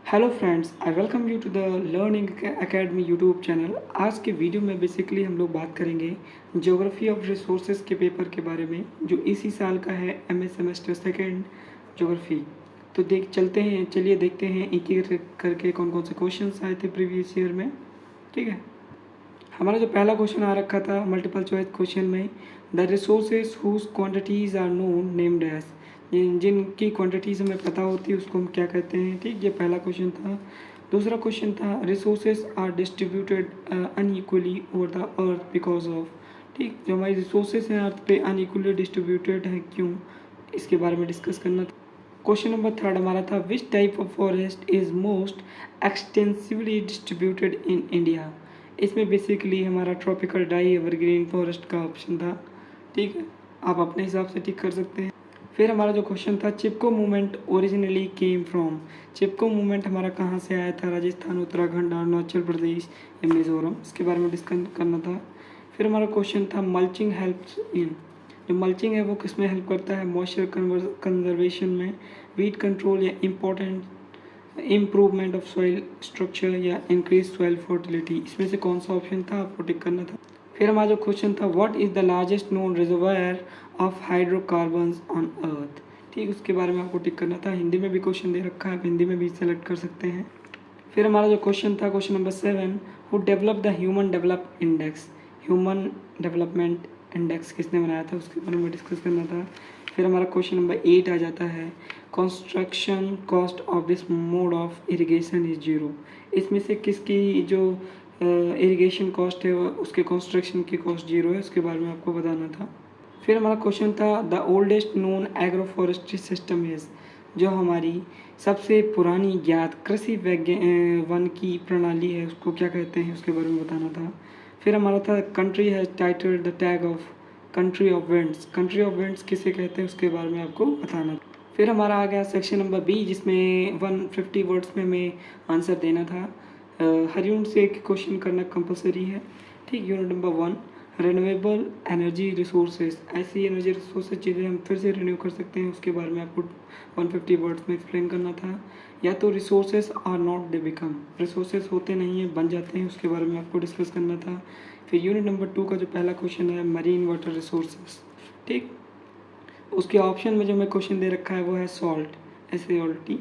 Hello friends, I welcome you to the learning academy YouTube channel. आज के video में basically हम लोग बात करेंगे ज्योग्राफी ऑफ रिसोर्सेज के पेपर के बारे में, जो इसी साल का है एमए सेमेस्टर सेकंड ज्योग्राफी। तो चलिए देखते हैं एक एक करके कौन कौन से क्वेश्चंस आए थे प्रीवियस ईयर में। ठीक है, हमारा जो पहला क्वेश्चन आ रखा था मल्टीपल चॉइस क्वेश्चन में, the resources whose quantities are known named as, जिनकी क्वांटिटीज़ हमें पता होती है उसको हम क्या कहते हैं। ठीक, ये पहला क्वेश्चन था। दूसरा क्वेश्चन था resources are distributed unequally over the earth because of. ठीक, जो हमारी रिसोर्सेज हैं अर्थ पे अनइक्वली डिस्ट्रीब्यूटेड हैं, क्यों, इसके बारे में डिस्कस करना था। क्वेश्चन नंबर थर्ड हमारा था which type of forest is most extensively distributed in India. इसमें बेसिकली हमारा ट्रॉपिकल डाई एवरग्रीन फॉरेस्ट का ऑप्शन था। ठीक है, आप अपने हिसाब से टिक कर सकते हैं। फिर हमारा जो क्वेश्चन था Chipko movement originally came from. Chipko movement हमारा कहाँ से आया था, राजस्थान, उत्तराखंड, अरुणाचल प्रदेश या मिजोरम, इसके बारे में डिस्कस करना था। फिर हमारा क्वेश्चन था मल्चिंग हेल्प्स इन। जो मल्चिंग है वो किस में हेल्प करता है, मॉइस्चर कंजर्वेशन में, वीट कंट्रोल या इम्प्रूवमेंट ऑफ सॉइल स्ट्रक्चर या इंक्रीज सॉइल फर्टिलिटी, इसमें से कौन सा ऑप्शन था आपको टिक करना था। फिर हमारा जो क्वेश्चन था what is the largest known reservoir of hydrocarbons on earth. ठीक, उसके बारे में आपको टिक करना था। हिंदी में भी क्वेश्चन दे रखा है, आप हिंदी में भी सेलेक्ट कर सकते हैं। फिर हमारा जो क्वेश्चन था question number 7, who develop the human development index किसने बनाया था, उसके बारे में डिस्कस करना था। फिर हमारा क्वेश्चन नंबर 8 आ जाता है construction cost of this mode of irrigation is zero. इसमें से किसकी जो इरिगेशन कॉस्ट है उसके कंस्ट्रक्शन की कॉस्ट जीरो है, उसके बारे में आपको बताना था। फिर हमारा क्वेश्चन था the oldest known agro forestry system is, जो हमारी सबसे पुरानी ज्ञात कृषि वन की प्रणाली है उसको क्या कहते हैं, उसके बारे में बताना था। फिर हमारा था country has title the tag of country of winds. Country of winds किसे कहते हैं उसके बारे में आपको बताना था। फिर हमारा आ गया सेक्शन नंबर बी, जिसमें 150 वर्ड्स में हमें आंसर देना था। हर यूनिट से एक क्वेश्चन करना कंपलसरी है। ठीक, unit number 1 renewable energy resources, ऐसी एनर्जी रिसोर्सेज चीज़ें हम फिर से रिन्यू कर सकते हैं, उसके बारे में आपको 150 वर्ड्स में एक्सप्लेन करना था। या तो resources are not they become, resources होते नहीं हैं बन जाते हैं, उसके बारे में आपको डिस्कस करना था। फिर यूनिट नंबर 2 का जो पहला क्वेश्चन है मरीन वाटर रिसोर्सेज। ठीक, उसके ऑप्शन में जो हमें क्वेश्चन दे रखा है वो है सॉल्ट, SALT।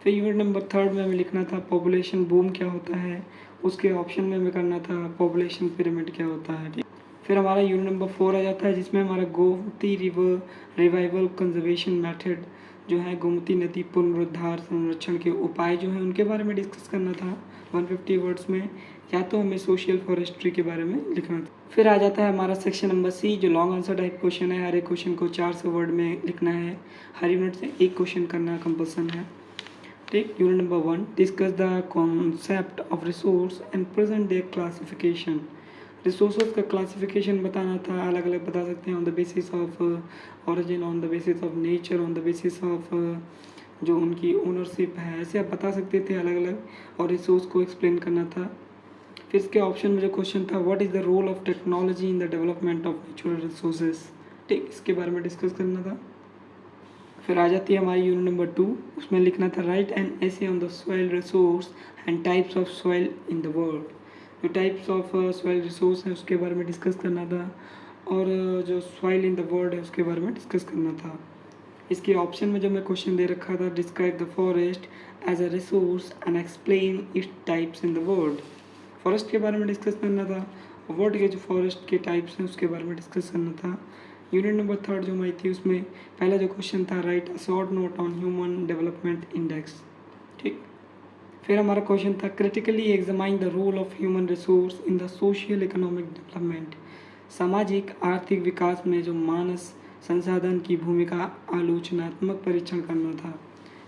फिर यूनिट नंबर 3 में हमें लिखना था पॉपुलेशन बूम क्या होता है, उसके ऑप्शन में हमें करना था पॉपुलेशन पिरामिड क्या होता है। ठीक, फिर हमारा यूनिट नंबर 4 आ जाता है, जिसमें हमारा Gomti river revival conservation method जो है, गोमती नदी पुनरुद्धार संरक्षण के उपाय जो हैं उनके बारे में डिस्कस करना था 150 वर्ड्स में। या तो हमें सोशल फॉरेस्ट्री के बारे में लिखना था। फिर आ जाता है हमारा सेक्शन नंबर सी, जो लॉन्ग आंसर टाइप क्वेश्चन है। हर एक क्वेश्चन को 400 वर्ड में लिखना है, हर यूनिट से एक क्वेश्चन करना कंपल्सन है। ठीक, unit number 1 discuss the concept of resource and present there classification. Resources का क्लासिफिकेशन बताना था, अलग अलग बता सकते हैं, on the basis of origin, on the basis of nature, on the basis of जो उनकी ओनरशिप है, ऐसे आप बता सकते थे अलग अलग, और रिसोर्स को एक्सप्लेन करना था। फिर इसके ऑप्शन में जो क्वेश्चन था what is the role of technology in the development of natural resources. ठीक, इसके बारे में डिस्कस करना था। फिर आ जाती है हमारी यूनिट नंबर 2, उसमें लिखना था right an essay on the soil resource and types of soil in the world. जो टाइप्स ऑफ सॉइल रिसोर्स हैं उसके बारे में डिस्कस करना था, और जो सॉइल इन द वर्ल्ड है उसके बारे में डिस्कस करना था। इसके ऑप्शन में जो मैं क्वेश्चन दे रखा था describe the forest as a resource and explain its types in the world. Forest के बारे में डिस्कस करना था, वर्ल्ड के जो फॉरेस्ट के टाइप्स हैं उसके बारे में डिस्कस करना था। यूनिट नंबर 3 जो हमारी थी उसमें पहला जो क्वेश्चन था write a short note on human development index. ठीक, फिर हमारा क्वेश्चन था critically examine the role of human resource in the social economic development. सामाजिक आर्थिक विकास में जो मानस संसाधन की भूमिका आलोचनात्मक परीक्षण करना था।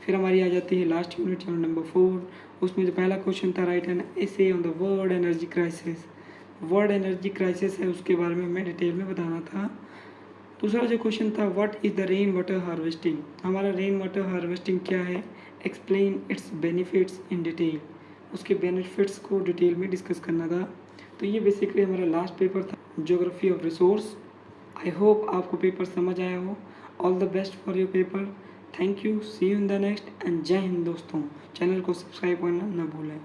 फिर हमारी आ जाती है लास्ट यूनिट नंबर 4, उसमें जो पहला क्वेश्चन था right an essay on the world energy crisis. World energy crisis है उसके बारे में हमें डिटेल में बताना था। दूसरा जो क्वेश्चन था what is the rain water harvesting. हमारा रेन वाटर हार्वेस्टिंग क्या है, explain its benefits in detail, उसके बेनिफिट्स को डिटेल में डिस्कस करना था। तो ये बेसिकली हमारा लास्ट पेपर था geography of resource. I hope आपको पेपर समझ आया हो। All the best for your paper. Thank you, see you in the next and जय हिंद दोस्तों। चैनल को सब्सक्राइब करना ना भूलें।